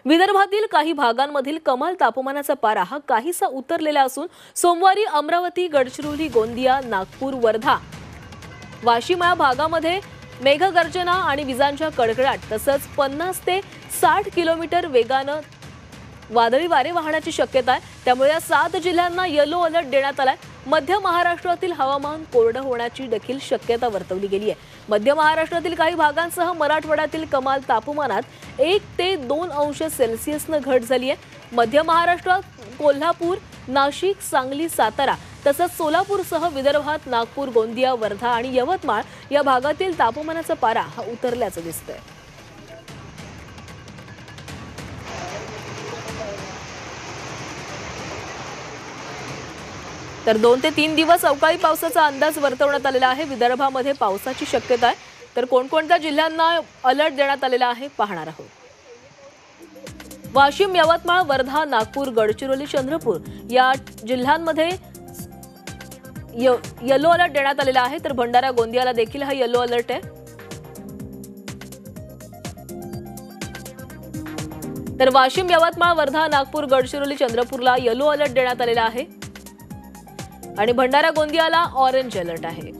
विदर्भातील काही भागांमधील कमाल तापमानाचा पारा हा काहीसा उतरलेला असून सोमवारी अमरावती, गडचिरोली, गोंदिया, नागपूर, वर्धा, वाशिम या भागामध्ये मेघगर्जना आणि विजांच्या कडकडाट तसंच 50 ते 60 किलोमीटर वेगानं वादळी वारे वाहण्याची शक्यता आहे। त्यामुळे या 7 जिल्ह्यांना येलो अलर्ट देण्यात आलाय। मध्य महाराष्ट्रातील हवामान कोरडं होण्याची देखील शक्यता वर्तवली गेली आहे। मध्य महाराष्ट्रातील काही भागांसह मराठवाड्यातील कमाल तापमानात 1 ते 2 अंश सेल्सिअसनं घट झाली आहे। मध्य महाराष्ट्रात कोल्हापूर, नाशिक, सांगली, सातारा तसंच सोलापूरसह विदर्भात नागपूर, गोंदिया, वर्धा आणि यवतमाळ या भागातील तापमानाचा पारा हा उतरल्याचं दिसतंय। तर 2 ते 3 दिवस अवकाळी पावसाचा अंदाज वर्तवण्यात आलेला आहे। विदर्भामध्ये पावसाची शक्यता आहे। तर कोणकोणत्या जिल्ह्यांना अलर्ट देण्यात आलेला आहे पाहणार आहोत। वाशिम, यवतमाळ, वर्धा, नागपूर, गडचिरोली, चंद्रपूर या जिल्ह्यांमध्ये येलो अलर्ट देण्यात आलेला आहे। तर भंडारा, गोंदियाला देखील हा येलो अलर्ट आहे। तर वाशिम, यवतमाळ, वर्धा, नागपूर, गडचिरोली, चंद्रपूरला येलो अलर्ट देण्यात आलेला आहे आणि भंडारा, गोंदियाला ऑरेंज अलर्ट आहे।